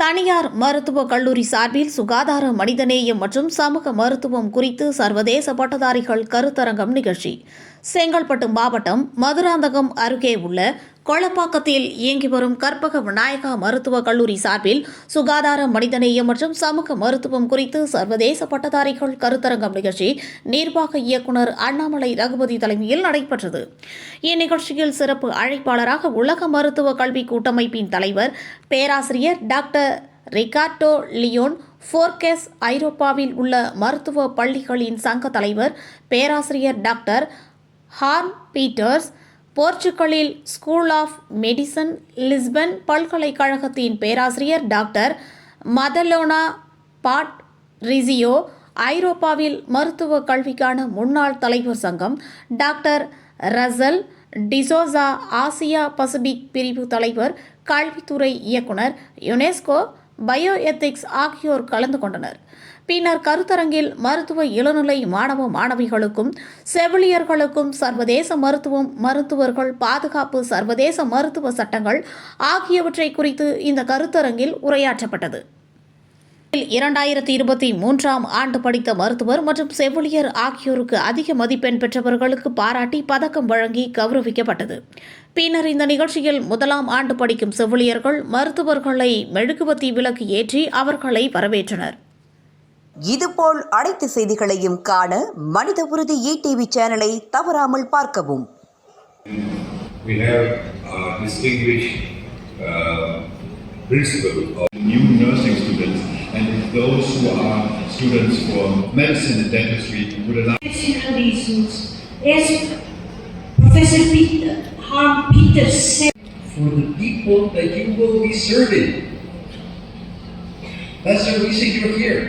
தனியார் மருத்துவக் கல்லூரி சார்பில் சுகாதார மனிதநேயம் மற்றும் சமூக மருத்துவம் குறித்து சர்வதேச பட்டதாரிகள் கருத்தரங்கம் நிகழ்ச்சி. செங்கல்பட்டு மாவட்டம் மதுராந்தகம் அருகே உள்ள கொளப்பாக்கத்தில் இயங்கி வரும் கற்பக விநாயகா மருத்துவக் கல்லூரி சார்பில் சுகாதார மனிதநேயம் மற்றும் சமூக மருத்துவம் குறித்து சர்வதேச பட்டதாரிகள் கருத்தரங்கம் நிகழ்ச்சி நிர்வாக இயக்குநர் அண்ணாமலை ரகுபதி தலைமையில் நடைபெற்றது. இந்நிகழ்ச்சியில் சிறப்பு அழைப்பாளராக உலக மருத்துவ கல்வி கூட்டமைப்பின் தலைவர் பேராசிரியர் டாக்டர் ரிகார்டோ லியோன், ஃபோர்கெஸ், ஐரோப்பாவில் உள்ள மருத்துவ பள்ளிகளின் சங்க தலைவர் பேராசிரியர் டாக்டர் ஹார்ன் பீட்டர்ஸ், போர்ச்சுகலில் ஸ்கூல் ஆஃப் மெடிசன் லிஸ்பன் பல்கலைக்கழகத்தின் பேராசிரியர் டாக்டர் மதலோனா பாட் ரிசியோ, ஐரோப்பாவில் மருத்துவ கல்விக்கான முன்னாள் தலைவர் சங்கம் doctor Russell D'Souza, Asia Pacific பிரிவு தலைவர், கல்வித்துறை இயக்குனர், யுனெஸ்கோ, பயோ எத்திக்ஸ் ஆகியோர் கலந்து கொண்டனர். பின்னர் கருத்தரங்கில் மருத்துவ இளநிலை மாணவ மாணவிகளுக்கும் செவிலியர்களுக்கும் சர்வதேச மருத்துவம், மருத்துவர்கள் பாதுகாப்பு, சர்வதேச மருத்துவ சட்டங்கள் ஆகியவற்றை குறித்து இந்த கருத்தரங்கில் உரையாற்றப்பட்டது. 2023ஆம் ஆண்டு படித்த மருத்துவர் மற்றும் செவிலியர் ஆகியோருக்கு அதிக மதிப்பெண் பெற்றவர்களுக்கு பாராட்டி பதக்கம் வழங்கி கௌரவிக்கப்பட்டது. பின்னர் இந்த நிகழ்ச்சியில் 1ஆம் ஆண்டு படிக்கும் செவிலியர்கள் மருத்துவர்களை மெழுகுவர்த்தி விளக்கு ஏற்றி அவர்களை வரவேற்றனர். இதுபோல் அனைத்து செய்திகளையும் காண மனித உறுதி ETV சேனலை தவறாமல் பார்க்கவும். We have distinguished principal of new nursing students and those who are students for medicine and dentistry would allow reasons, as Professor Harm Peters said, for the people that you will be serving. That's the reason you're here.